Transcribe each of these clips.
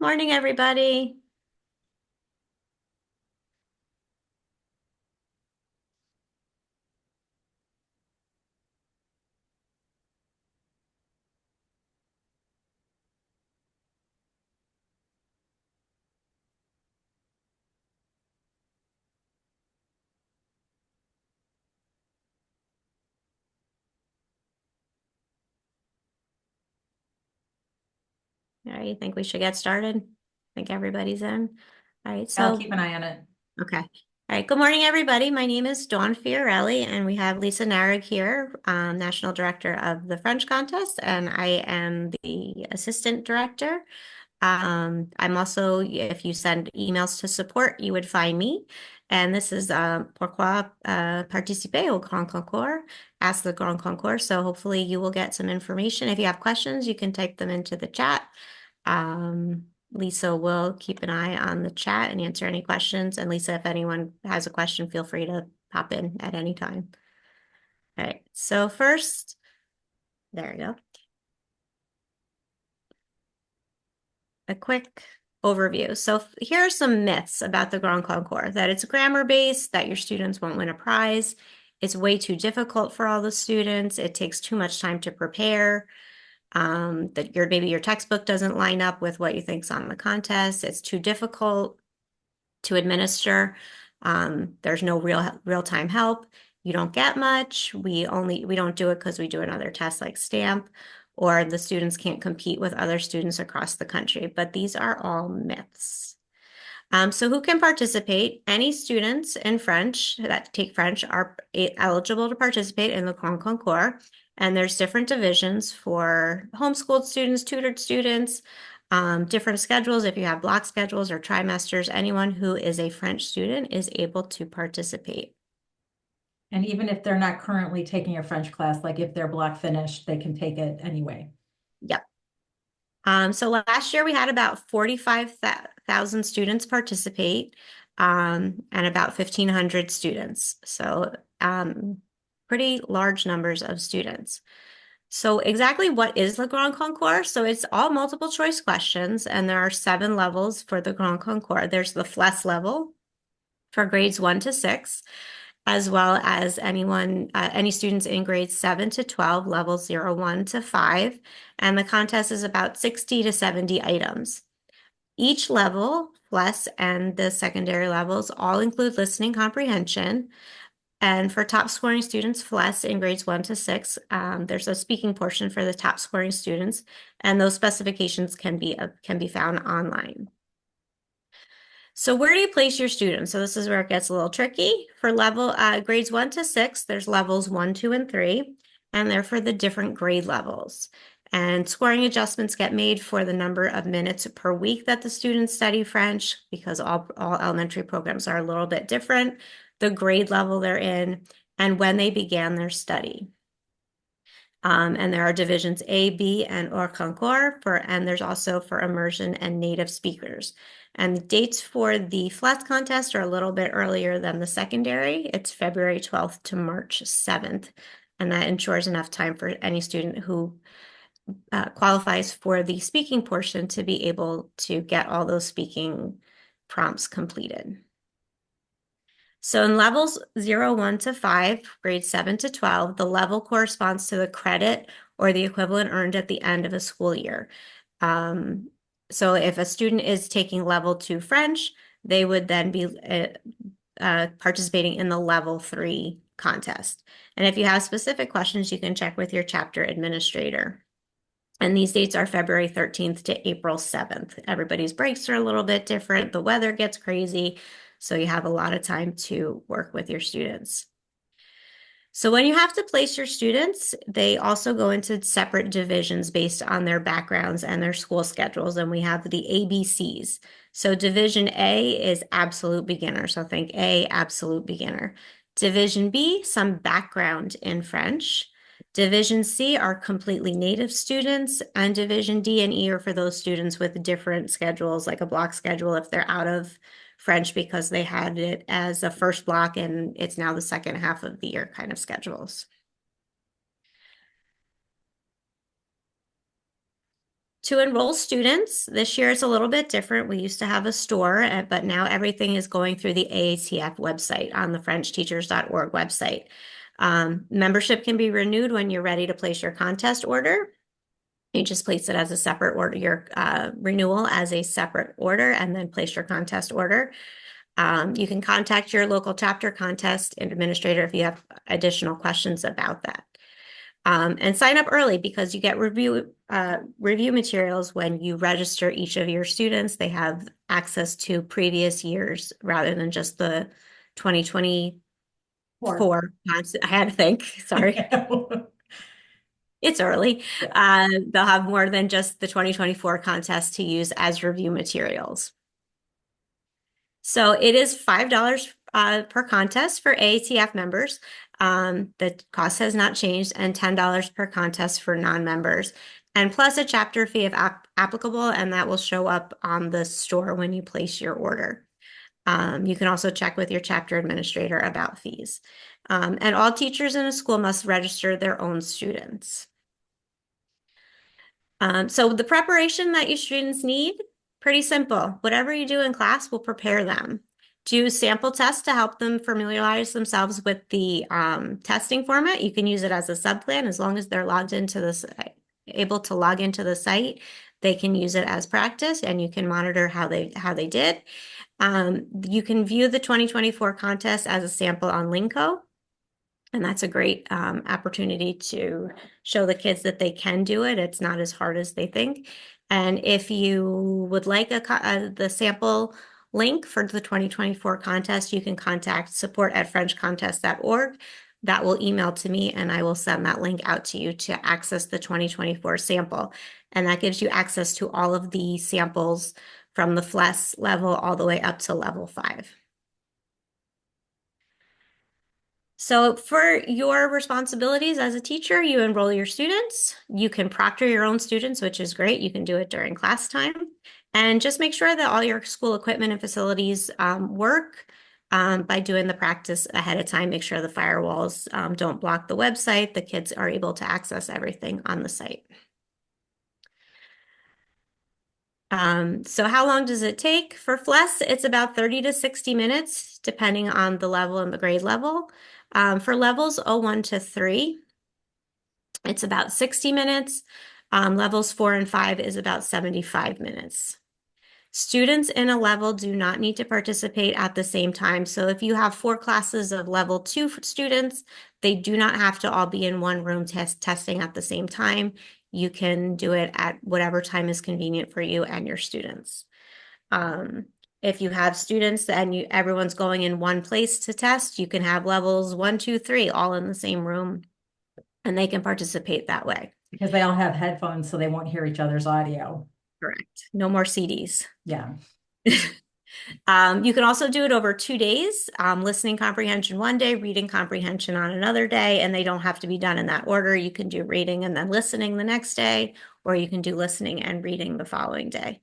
Morning, everybody. All right, you think we should get started? Think everybody's in? All right, I'll keep an eye on it. okay. All right, good morning, everybody. My name is Dawn Fiorelli, and we have Lisa Nareg here, National Director of the French Contest, and I am the Assistant Director. I'm also, if you send emails to support, you would find me. And this is pourquoi participer au Grand Concours, ask the Grand Concours. So hopefully you will get some information. If you have questions, you can type them into the chat. Lisa will keep an eye on the chat and answer any questions. And Lisa, if anyone has a question, feel free to pop in at any time. All right, so first, there you go. A quick overview. So here are some myths about the Grand Concours, that it's grammar-based, that your students won't win a prize. It's way too difficult for all the students. It takes too much time to prepare. That maybe your textbook doesn't line up with what you think's on the contest. It's too difficult to administer. There's no real-time help. You don't get much. We don't do it because we do another test like stamp, or the students can't compete with other students across the country. But these are all myths. So who can participate? Any students in French that take French are eligible to participate in the Grand Concours. And there's different divisions for homeschooled students, tutored students, different schedules. If you have block schedules or trimesters, anyone who is a French student is able to participate. And even if they're not currently taking a French class, like if they're block finished, they can take it anyway. Yep. So last year we had about 45,000 students participate, and about 1,500 students. So pretty large numbers of students. So exactly what is the Grand Concours? So it's all multiple choice questions, and there are 7 levels for the Grand Concours. There's the FLES level for grades 1 to 6, as well as any students in grades 7 to 12, levels 0, 1 to 5. And the contest is about 60 to 70 items. Each level, FLES and the secondary levels, all include listening comprehension. And for top scoring students, FLES in grades 1 to 6, there's a speaking portion for the top scoring students, and those specifications can be found online. So where do you place your students? So this is where it gets a little tricky. For grades 1 to 6, there's levels 1, 2, and 3, and they're for the different grade levels. And scoring adjustments get made for the number of minutes per week that the students study French, because all elementary programs are a little bit different, the grade level they're in, and when they began their study. And there are divisions A, B, and hors concours and there's also for immersion and native speakers. And the dates for the FLES contest are a little bit earlier than the secondary. It's February 12th to March 7th. And that ensures enough time for any student who qualifies for the speaking portion to be able to get all those speaking prompts completed. So in levels 0, 1 to 5, grades 7 to 12, the level corresponds to the credit or the equivalent earned at the end of a school year. So if a student is taking level 2 French, they would then be participating in the level 3 contest. And if you have specific questions, you can check with your chapter administrator. And these dates are February 13th to April 7th. Everybody's breaks are a little bit different. The weather gets crazy, so you have a lot of time to work with your students. So when you have to place your students, they also go into separate divisions based on their backgrounds and their school schedules. And we have the ABCs. So Division A is absolute beginner. So think A, absolute beginner. Division B, some background in French. Division C are completely native students, and Division D and E are for those students with different schedules, like a block schedule if they're out of French because they had it as a first block and it's now the second half of the year kind of schedules. To enroll students, this year it's a little bit different. We used to have a store, but now everything is going through the AATF website on the FrenchTeachers.org website. Membership can be renewed when you're ready to place your contest order. You just place it as a separate order, your renewal as a separate order, and then place your contest order. You can contact your local chapter contest administrator if you have additional questions about that. And sign up early because you get review materials when you register each of your students. They have access to previous years rather than just the 2024. Or, I had to think, sorry. It's early. yeah. They'll have more than just the 2024 contest to use as review materials. So it is $5 per contest for AATF members. The cost has not changed, and $10 per contest for non-members, and plus a chapter fee if applicable, and that will show up on the store when you place your order. You can also check with your chapter administrator about fees. And all teachers in a school must register their own students. So the preparation that your students need, pretty simple. Whatever you do in class will prepare them. Do sample tests to help them familiarize themselves with the testing format. You can use it as a subplan as long as they're logged into this, able to log into the site. They can use it as practice, and you can monitor how they did. You can view the 2024 contest as a sample on Linko. And that's a great opportunity to show the kids that they can do it. It's not as hard as they think. And if you would like the sample link for the 2024 contest, you can contact support@frenchcontest.org. That will email to me, and I will send that link out to you to access the 2024 sample. And that gives you access to all of the samples from the FLES level all the way up to level 5. So for your responsibilities as a teacher, you enroll your students. You can proctor your own students, which is great. You can do it during class time. And just make sure that all your school equipment and facilities work by doing the practice ahead of time. Make sure the firewalls don't block the website. The kids are able to access everything on the site. So how long does it take? For FLES, it's about 30 to 60 minutes, depending on the level and the grade level. For levels 01 to 3, it's about 60 minutes. Levels 4 and 5 is about 75 minutes. Students in a level do not need to participate at the same time. So if you have 4 classes of level 2 students, they do not have to all be in one room testing at the same time. You can do it at whatever time is convenient for you and your students. If you have students and everyone's going in one place to test, you can have levels 1, 2, 3 all in the same room, and they can participate that way. Because they all have headphones, so they won't hear each other's audio. Correct. No more CDs. Yeah. You can also do it over 2 days, listening comprehension one day, reading comprehension on another day, and they don't have to be done in that order. You can do reading and then listening the next day, or you can do listening and reading the following day.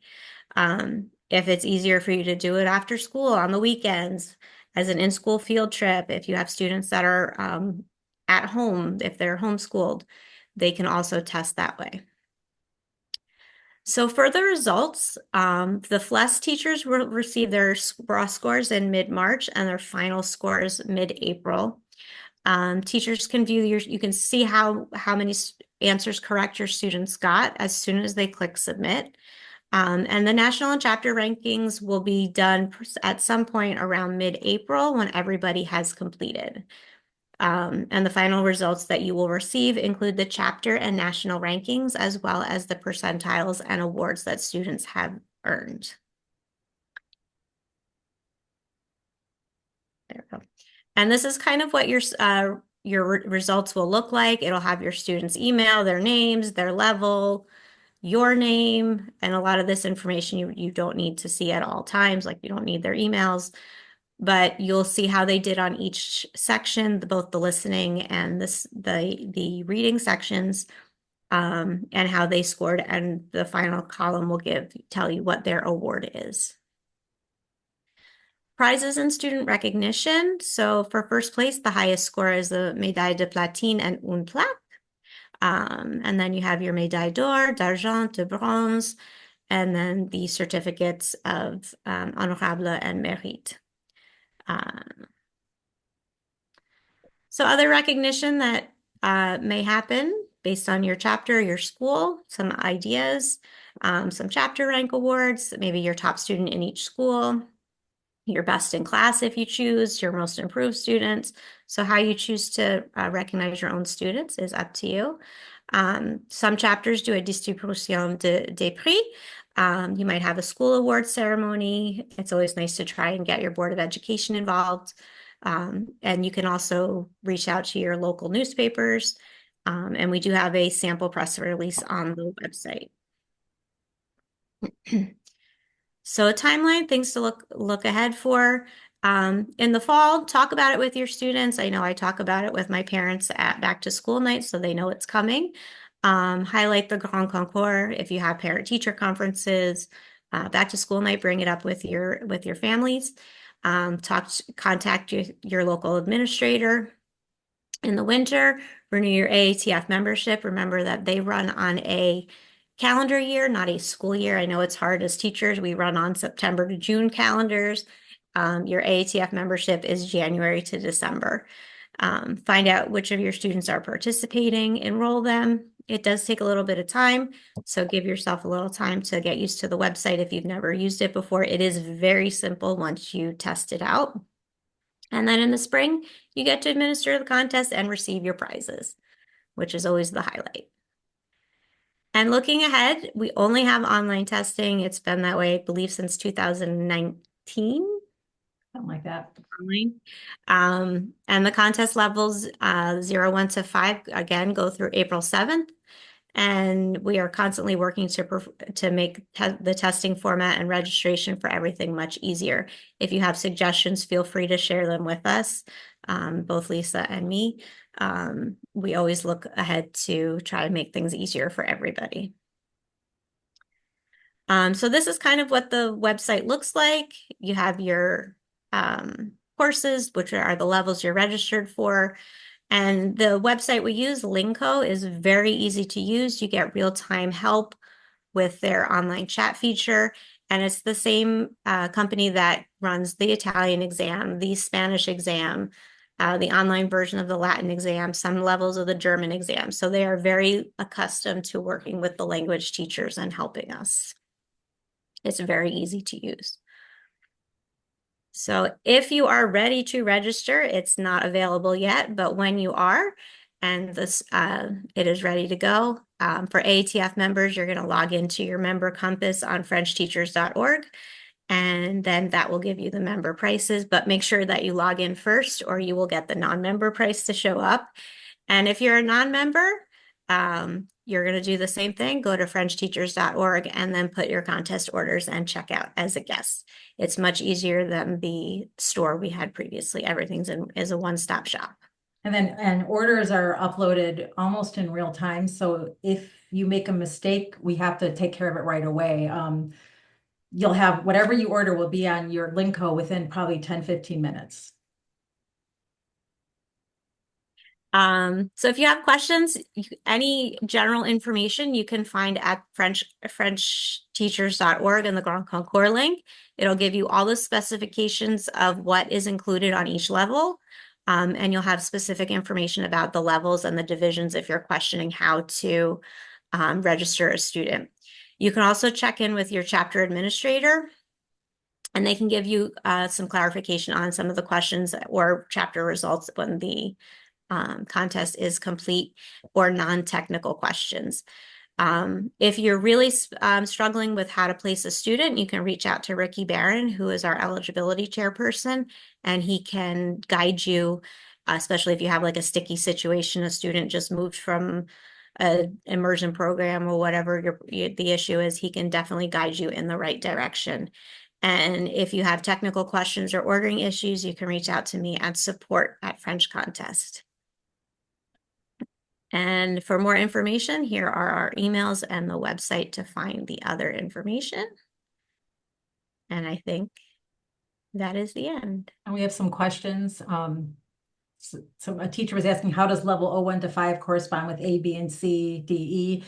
If it's easier for you to do it after school on the weekends as an in-school field trip, if you have students that are at home, if they're homeschooled, they can also test that way. So for the results, the FLES teachers will receive their raw scores in mid-March and their final scores mid-April. Teachers can view you can see how many answers correct your students got as soon as they click submit. And the national and chapter rankings will be done at some point around mid-April when everybody has completed. And the final results that you will receive include the chapter and national rankings, as well as the percentiles and awards that students have earned. There we go. And this is kind of what your results will look like. It'll have your students' email, their names, their level, your name, and a lot of this information you don't need to see at all times, like you don't need their emails, but you'll see how they did on each section, both the listening and the reading sections, and how they scored, and the final column will tell you what their award is. Prizes and student recognition. So for first place, the highest score is the médaille de platine and une plaque. And then you have your médaille d'or, d'argent, de bronze, and then the certificates of honorable and mérite. So other recognition that may happen based on your chapter, your school, some ideas, some chapter rank awards, maybe your top student in each school, your best in class if you choose, your most improved students. So how you choose to recognize your own students is up to you. Some chapters do a distribution des prix. You might have a school award ceremony. It's always nice to try and get your Board of Education involved. And you can also reach out to your local newspapers. And we do have a sample press release on the website. So a timeline, things to look ahead for. In the fall, talk about it with your students. I know I talk about it with my parents at back to school night, so they know it's coming. Highlight the Grand Concours if you have parent-teacher conferences. Back to school night, bring it up with your families. Contact your local administrator. In the winter, renew your AATF membership. Remember that they run on a calendar year, not a school year. I know it's hard as teachers. We run on September to June calendars. Your AATF membership is January to December. Find out which of your students are participating, enroll them. It does take a little bit of time, so give yourself a little time to get used to the website if you've never used it before. It is very simple once you test it out. And then in the spring, you get to administer the contest and receive your prizes, which is always the highlight. And looking ahead, we only have online testing. It's been that way, I believe, since 2019. Something like that. Online. And the contest levels 0, 1 to 5, again, go through April 7th. And we are constantly working to make the testing format and registration for everything much easier. If you have suggestions, feel free to share them with us, both Lisa and me. We always look ahead to try to make things easier for everybody. So this is kind of what the website looks like. You have your courses, which are the levels you're registered for. And the website we use, Linko, is very easy to use. You get real-time help with their online chat feature. And it's the same company that runs the Italian exam, the Spanish exam, the online version of the Latin exam, some levels of the German exam. So they are very accustomed to working with the language teachers and helping us. It's very easy to use. So if you are ready to register, it's not available yet, but when you are, and this it is ready to go. For AATF members, you're going to log into your member compass on frenchteachers.org, and then that will give you the member prices, but make sure that you log in first or you will get the non-member price to show up. And if you're a non-member, you're going to do the same thing, go to frenchteachers.org and then put your contest orders and check out as a guest. It's much easier than the store we had previously. Everything's is a one-stop shop. And orders are uploaded almost in real time. So if you make a mistake, we have to take care of it right away. You'll have whatever you order will be on your Linko within probably 10, 15 minutes. So if you have questions, any general information you can find at frenchteachers.org and the Grand Concours link. It'll give you all the specifications of what is included on each level. And you'll have specific information about the levels and the divisions if you're questioning how to register a student. You can also check in with your chapter administrator, and they can give you some clarification on some of the questions or chapter results when the contest is complete, or non-technical questions. If you're really struggling with how to place a student, you can reach out to Ricky Barron, who is our eligibility chairperson, and he can guide you, especially if you have like a sticky situation, a student just moved from an immersion program or whatever the issue is, he can definitely guide you in the right direction. And if you have technical questions or ordering issues, you can reach out to me at support@French Contest. And for more information, here are our emails and the website to find the other information. And I think that is the end. And we have some questions. so a teacher was asking, how does level O1 to 5 correspond with A, B, and C, D, E?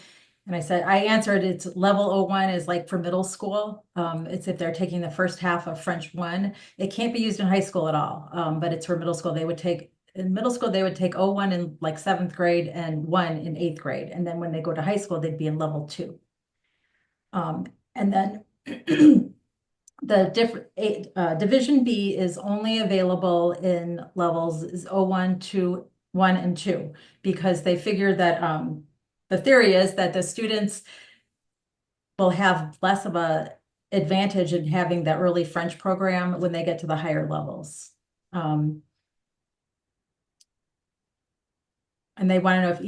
And I answered, it's level O1 is like for middle school. It's if they're taking the first half of French 1. It can't be used in high school at all, but it's for middle school. In middle school, they would take O1 in like 7th grade and 1 in 8th grade. And then when they go to high school, they'd be in level 2. And then Division B is only available in levels O1, 2, 1, and 2, because they figure that the theory is that the students will have less of a advantage in having the early French program when they get to the higher levels. And they want to know if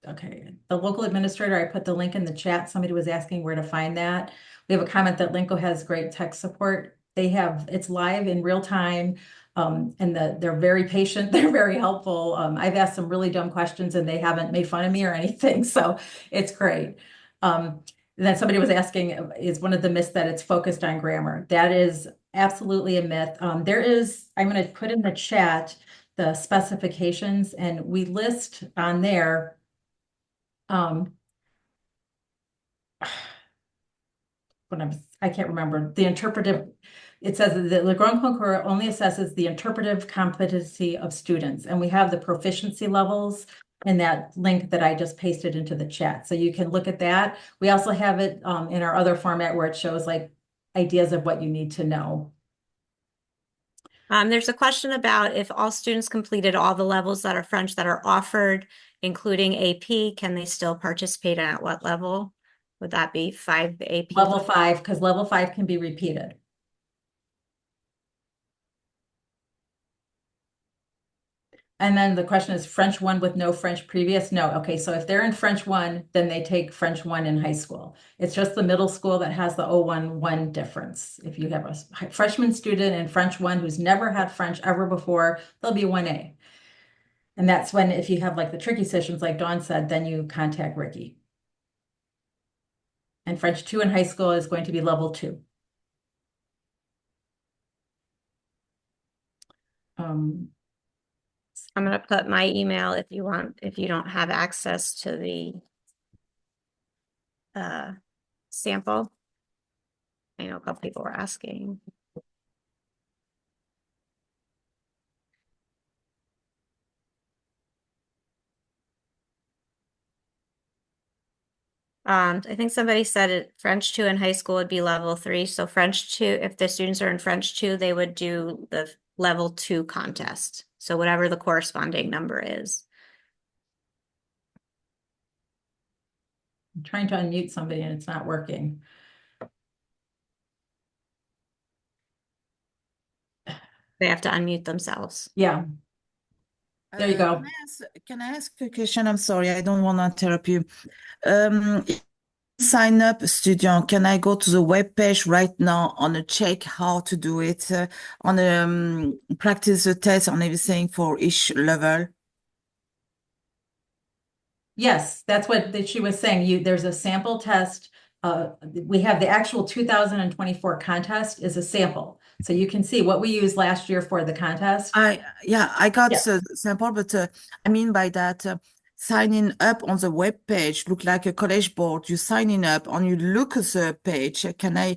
okay, the local administrator, I put the link in the chat. Somebody was asking where to find that. We have a comment that Linco has great tech support. It's live in real time. And they're very patient. They're very helpful. I've asked some really dumb questions and they haven't made fun of me or anything. So it's great. And then somebody was asking, is one of the myths that it's focused on grammar? That is absolutely a myth. I'm going to put in the chat the specifications, and we list on there I can't remember the interpretive. It says that the Grand Concours only assesses the interpretive competency of students, and we have the proficiency levels in that link that I just pasted into the chat. So you can look at that. We also have it in our other format where it shows like ideas of what you need to know. There's a question about if all students completed all the levels that are French that are offered, including AP, can they still participate and at what level? Would that be 5 AP? Level 5, because level 5 can be repeated. And then the question is French 1 with no French previous? No. Okay, so if they're in French 1, then they take French 1 in high school. It's just the middle school that has the O1 difference. If you have a freshman student in French 1 who's never had French ever before, they'll be 1A. And that's when, if you have like the tricky sessions, like Dawn said, then you contact Ricky. And French 2 in high school is going to be level 2. I'm going to put my email if you don't have access to the sample. I know a couple people were asking. I think somebody said it, French 2 in high school would be level 3. So French 2, if the students are in French 2, they would do the level 2 contest. So whatever the corresponding number is. I'm trying to unmute somebody and it's not working. They have to unmute themselves. Yeah. There you go. Can I ask a question? I'm sorry, I don't want to interrupt you. Sign up student, can I go to the web page right now on a check how to do it, on practice the test on everything for each level? Yes, that's what she was saying. There's a sample test. We have the actual 2024 contest is a sample. So you can see what we used last year for the contest. I got Yeah. the sample, but I mean by that, signing up on the web page look like a college board. You signing up and you look at the page. Can I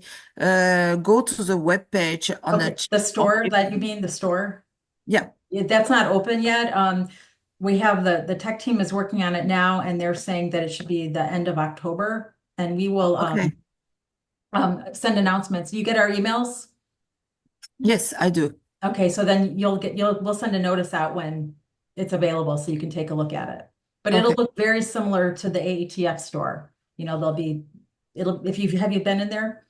go to the web page on Okay, the store that you mean, the store? Yeah. That's not open yet. We have the tech team is working on it now, and they're saying that it should be the end of October, and we will Okay. send announcements. You get our emails? Yes, I do. Okay, so then we'll send a notice out when it's available so you can take a look at it. But it'll Okay. look very similar to the AETF store. You know, have you been in there?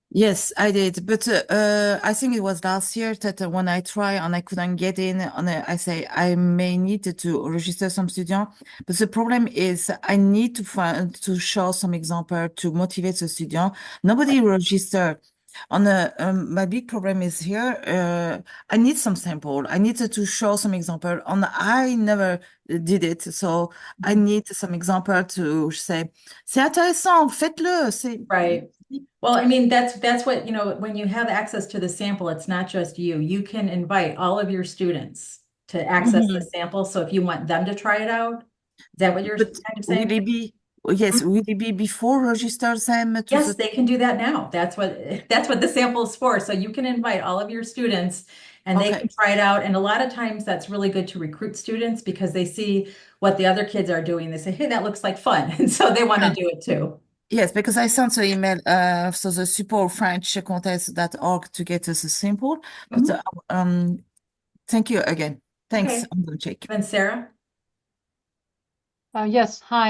Yes, I did, but I think it was last year that when I try and I couldn't get in, and I say I may need to register some student, but the problem is I need to show some example to motivate the student. Nobody register. My big problem is here. I need some sample. I need to show some example, and I never did it. So I need some example to say, c'est intéressant, faites-le. Right. Well, I mean, that's what, when you have access to the sample, it's not just you. You can invite all of your students to access the Mhm. sample. So if you want them to try it out, is that what you're But kind of will saying? it be, yes, will it be before register them to Yes, the, they can do that now. That's what the sample is for. So you can invite all of your students and they can okay. try it out. And a lot of times that's really good to recruit students because they see what the other kids are doing. They say, hey, that looks like fun. And so they want to Yeah. do it too. Yes, because I sent an email, so the support French contest.org to get us a sample. But Mhm. thank you again. Thanks. Okay. I'm gonna check. Then Sarah? Yes, hi.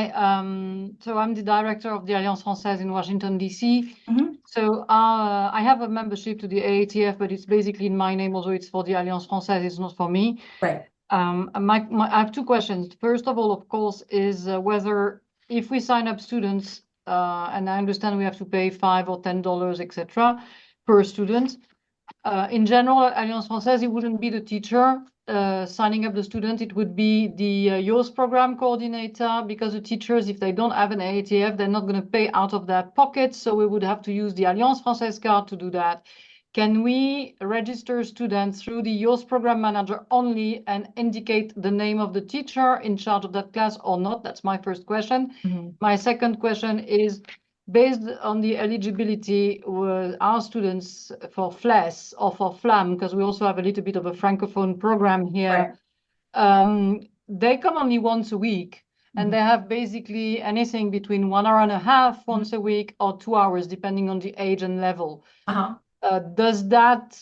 So I'm the director of the Alliance Française in Washington, D.C. Mhm. So I have a membership to the AATF, but it's basically in my name, although it's for the Alliance Française, it's not for me. Right. I have two questions. First of all, of course, is whether if we sign up students, and I understand we have to pay $5 or $10, etc., per student. In general, at Alliance Française, it wouldn't be the teacher signing up the student. It would be the YOS program coordinator, because the teachers, if they don't have an AATF, they're not going to pay out of their pocket. So we would have to use the Alliance Française card to do that. Can we register students through the YOS program manager only and indicate the name of the teacher in charge of that class or not? That's my first question. Mhm. My second question is, based on the eligibility with our students for FLES or for FLAM, because we also have a little bit of a Francophone program Right. here, they come only once a week. And Mhm. they have basically anything between 1 hour and a half once a week or 2 hours, depending on the age and level. Uh-huh. Does that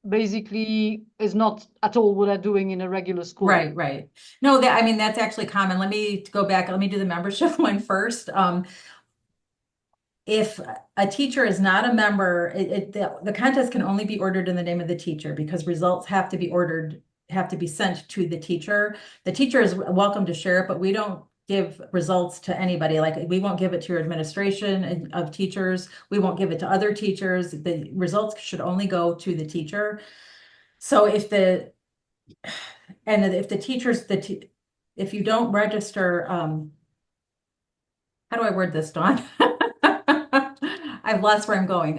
basically is not at all what they're doing in a regular school? Right, right. No, I mean, that's actually common. Let me go back. Let me do the membership one first. If a teacher is not a member, the contest can only be ordered in the name of the teacher because results have to be ordered, have to be sent to the teacher. The teacher is welcome to share it, but we don't give results to anybody. Like we won't give it to your administration of teachers. We won't give it to other teachers. The results should only go to the teacher. So if the teachers, if you don't register, how do I word this, Dawn? I've lost where I'm going.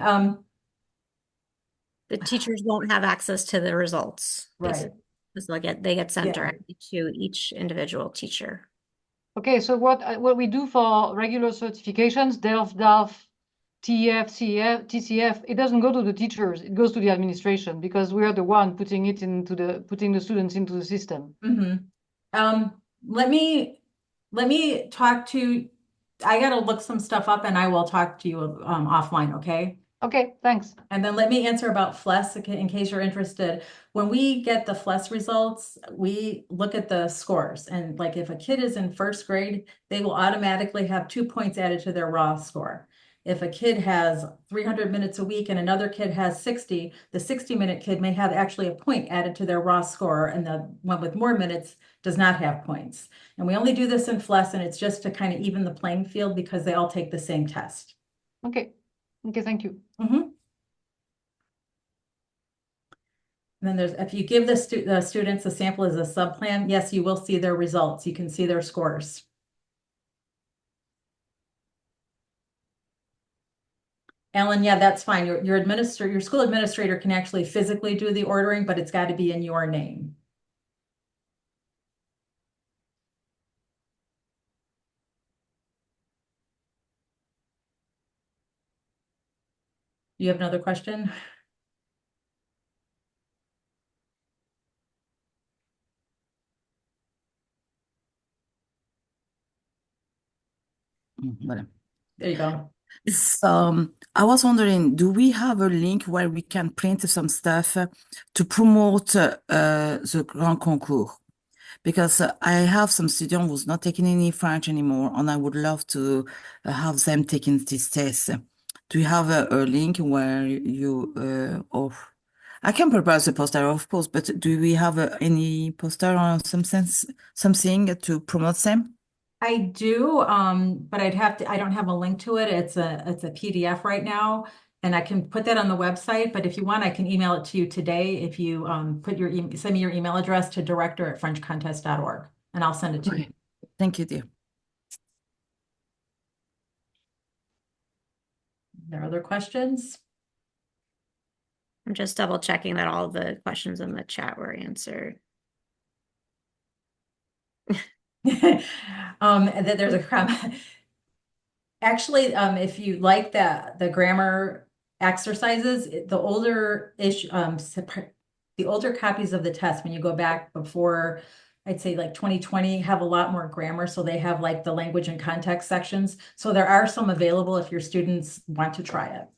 The teachers won't have access to the results, Right. basically, because they get sent Yeah. directly to each individual teacher. Okay, so what we do for regular certifications, DELF, DALF, TEF, CEF, TCF, it doesn't go to the teachers, it goes to the administration because we are the one putting the students into the system. Mm-hmm. Um, let me talk to, I gotta look some stuff up and I will talk to you offline, okay? Okay, thanks. And then let me answer about FLES in case you're interested. When we get the FLES results, we look at the scores. And like if a kid is in first grade, they will automatically have 2 points added to their raw score. If a kid has 300 minutes a week and another kid has 60, the 60-minute kid may have actually a point added to their raw score, and the one with more minutes does not have points. And we only do this in FLES, and it's just to kind of even the playing field because they all take the same test. Okay, thank you. Mhm. And then if you give the students a sample as a subplan, yes, you will see their results. You can see their scores. Ellen, yeah, that's fine. Your school administrator can actually physically do the ordering, but it's got to be in your name. You have another question? Voilà. There you go. So I was wondering, do we have a link where we can print some stuff to promote the Grand Concours? Because I have some students who's not taking any French anymore, and I would love to have them taking this test. Do you have a link where or I can prepare the poster, of course, but do we have any poster or something to promote them? I do, but I don't have a link to it. It's a PDF right now, and I can put that on the website. But if you want, I can email it to you today. If you send me your email address to director@frenchcontest.org, and I'll send it to you. Okay. Thank you, dear. There are other questions? I'm just double checking that all the questions in the chat were answered. And then there's a comment. Actually, if you like the grammar exercises, the older ish, the older copies of the test, when you go back before, I'd say like 2020, have a lot more grammar. So they have like the language and context sections. So there are some available if your students want to try it.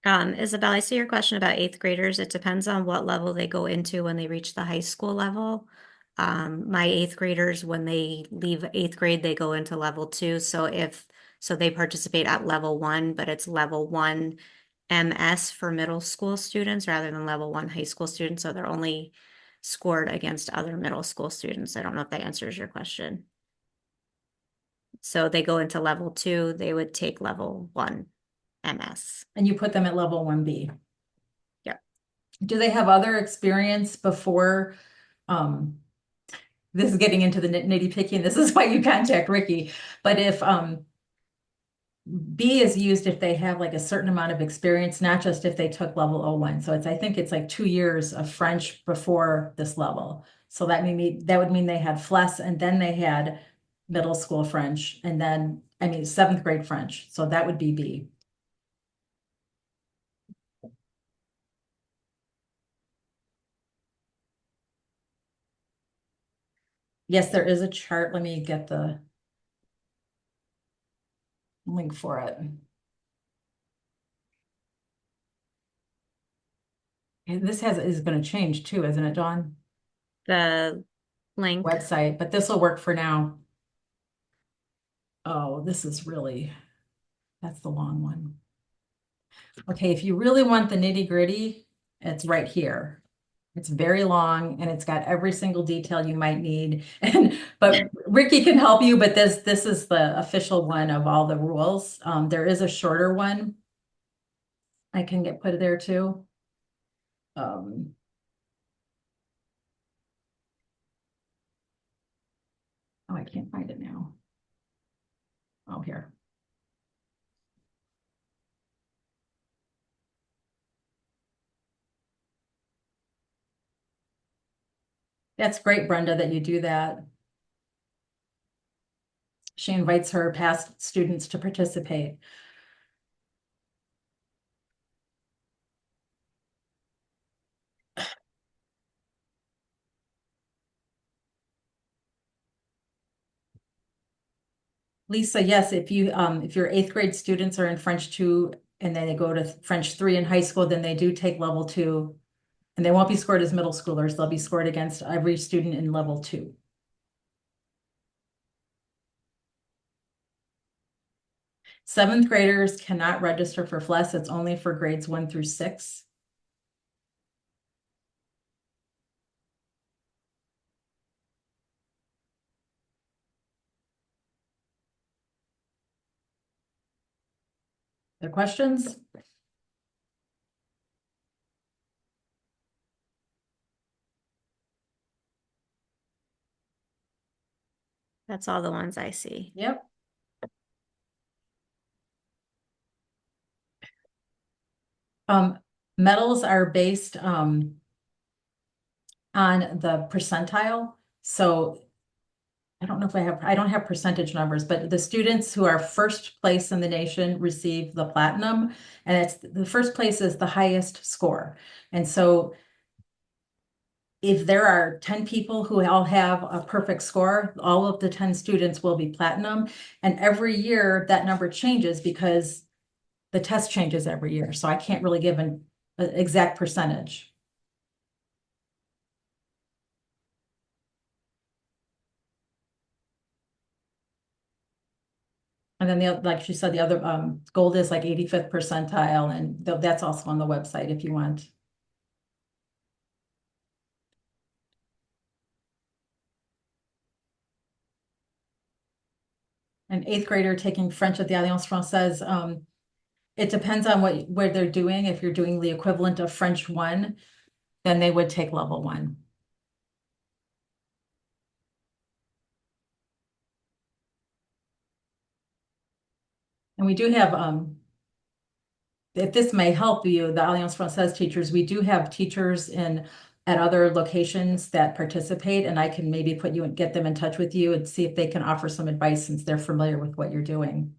Isabel, I see your question about eighth graders. It depends on what level they go into when they reach the high school level. My eighth graders, when they leave eighth grade, they go into level two. So they participate at level one, but it's level one MS for middle school students rather than level one high school students. So they're only scored against other middle school students. I don't know if that answers your question. So they go into level two, they would take level one MS. And you put them at level 1B. Yep. Do they have other experience before? This is getting into the nitty picky, and this is why you contact Ricky. But if B is used if they have like a certain amount of experience, not just if they took level 01. So I think it's like 2 years of French before this level. So that would mean they had FLES and then they had middle school French and then, I mean, 7th grade French. So that would be B. Yes, there is a chart. Let me get the link for it. And this is going to change too, isn't it, Dawn? The link. Website, but this will work for now. Oh, this is really, that's the long one. Okay, if you really want the nitty gritty, it's right here. It's very long and it's got every single detail you might need. But Ricky can help you, but this is the official one of all the rules. There is a shorter one. I can put it there too. Um, oh, I can't find it now. Oh, here. That's great, Brenda, that you do that. She invites her past students to participate. Lisa, yes, if your 8th grade students are in French 2 and then they go to French 3 in high school, then they do take level 2. And they won't be scored as middle schoolers. They'll be scored against every student in level 2. Seventh graders cannot register for FLES. It's only for grades 1 through 6. Other questions? That's all the ones I see. Yep. Medals are based on the percentile. So I don't know if I don't have percentage numbers, but the students who are first place in the nation receive the platinum, and it's the first place is the highest score. And so if there are 10 people who all have a perfect score, all of the 10 students will be platinum. And every year that number changes because the test changes every year. So I can't really give an exact percentage. And then like she said, the other gold is like 85th percentile, and that's also on the website if you want. An 8th grader taking French at the Alliance Française, it depends on what they're doing. If you're doing the equivalent of French 1, then they would take level 1. And we do have if this may help you, the Alliance Française teachers, we do have teachers at other locations that participate, and I can maybe put you and get them in touch with you and see if they can offer some advice since they're familiar with what you're doing.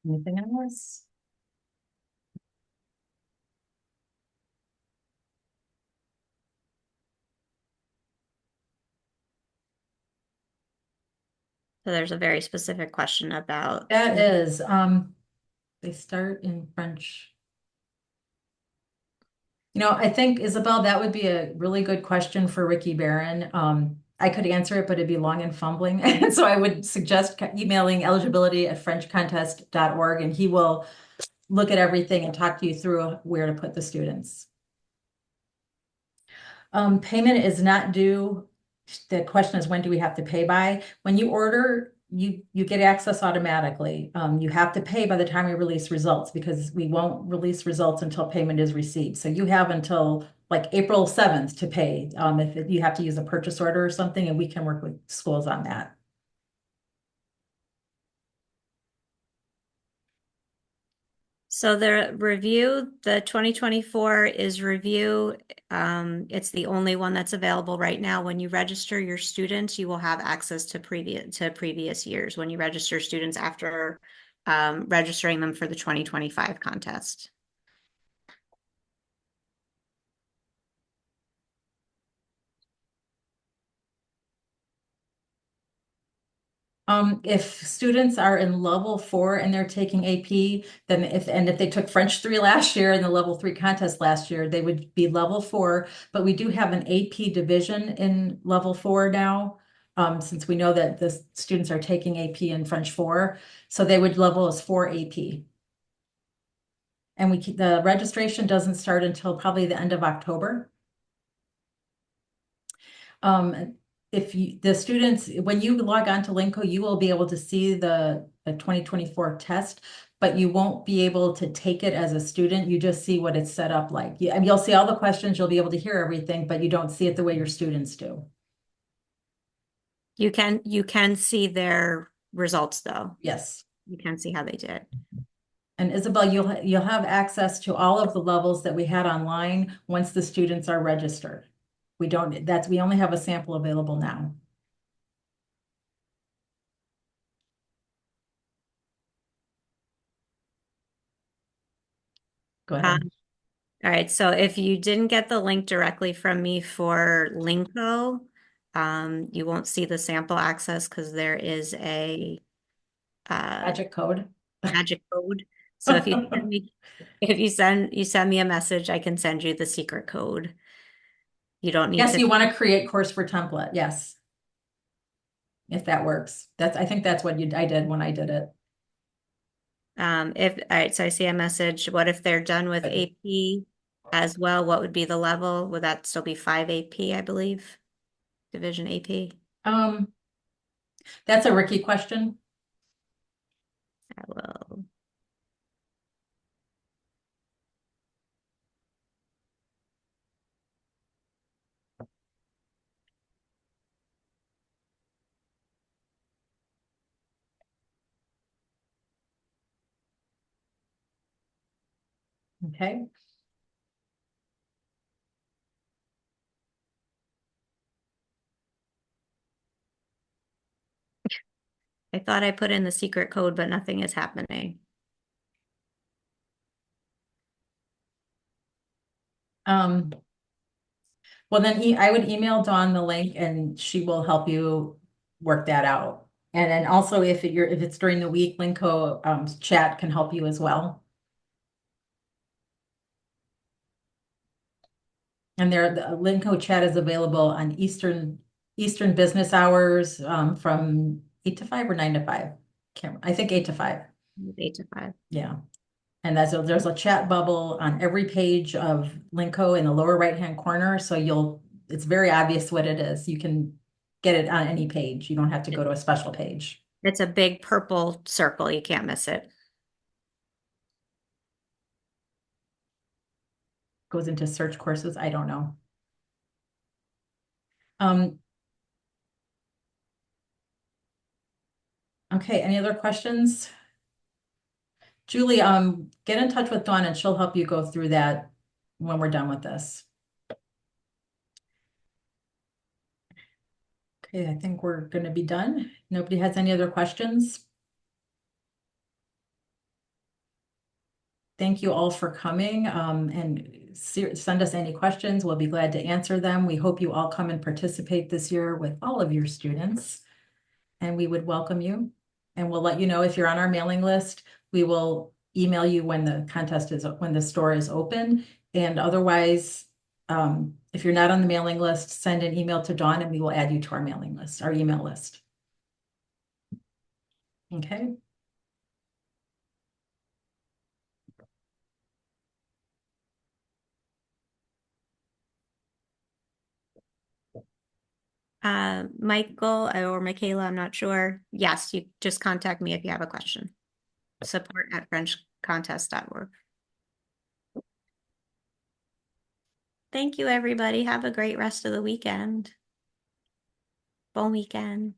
Anything else? So there's a very specific question about. That is, they start in French. I think Isabel, that would be a really good question for Ricky Barron. I could answer it, but it'd be long and fumbling. And so I would suggest emailing eligibility@frenchcontest.org, and he will look at everything and talk to you through where to put the students. Payment is not due. The question is, when do we have to pay by? When you order, you get access automatically. You have to pay by the time we release results because we won't release results until payment is received. So you have until like April 7th to pay if you have to use a purchase order or something, and we can work with schools on that. So the 2024 is review. It's the only one that's available right now. When you register your students, you will have access to previous years when you register students after registering them for the 2025 contest. If students are in level 4 and they're taking AP, then if they took French 3 last year and the level 3 contest last year, they would be level 4. But we do have an AP division in level 4 now, since we know that the students are taking AP in French 4, so they would level as 4 AP. And the registration doesn't start until probably the end of October. The students, when you log on to Linko, you will be able to see the 2024 test, but you won't be able to take it as a student. You just see what it's set up like. You'll see all the questions, you'll be able to hear everything, but you don't see it the way your students do. You can see their results though. Yes. You can see how they did. And Isabel, you'll have access to all of the levels that we had online once the students are registered. We only have a sample available now. Go ahead. All right, so if you didn't get the link directly from me for Linko, you won't see the sample access because there is a Magic code. magic code. So if you send me a message, I can send you the secret code. You don't need Yes, to. you want to create course for template. Yes. If that works. I think that's what I did when I did it. All right, so I see a message. What if they're done with AP as well? What would be the level? Would that still be 5 AP, I believe? Division AP? That's a Ricky question. I will. Okay. I thought I put in the secret code, but nothing is happening. Well, then I would email Dawn the link and she will help you work that out. And then also if it's during the week, Linko chat can help you as well. And the Linko chat is available on Eastern business hours from 8 to 5 or 9 to 5. I think 8 to 5. 8 to 5. Yeah. And there's a chat bubble on every page of Linko in the lower right-hand corner. So it's very obvious what it is. You can get it on any page. You don't have to go to a special page. It's a big purple circle. You can't miss it. Goes into search courses. I don't know. Um, okay, any other questions? Julie, get in touch with Dawn and she'll help you go through that when we're done with this. Okay, I think we're gonna be done. Nobody has any other questions? Thank you all for coming, and send us any questions. We'll be glad to answer them. We hope you all come and participate this year with all of your students. And we would welcome you. And we'll let you know if you're on our mailing list. We will email you when when the store is open. And otherwise, if you're not on the mailing list, send an email to Dawn and we will add you to our mailing list, our email list. Okay. Michael or Michaela, I'm not sure. Yes, you just contact me if you have a question. support@frenchcontest.org. Thank you, everybody. Have a great rest of the weekend. Bon weekend.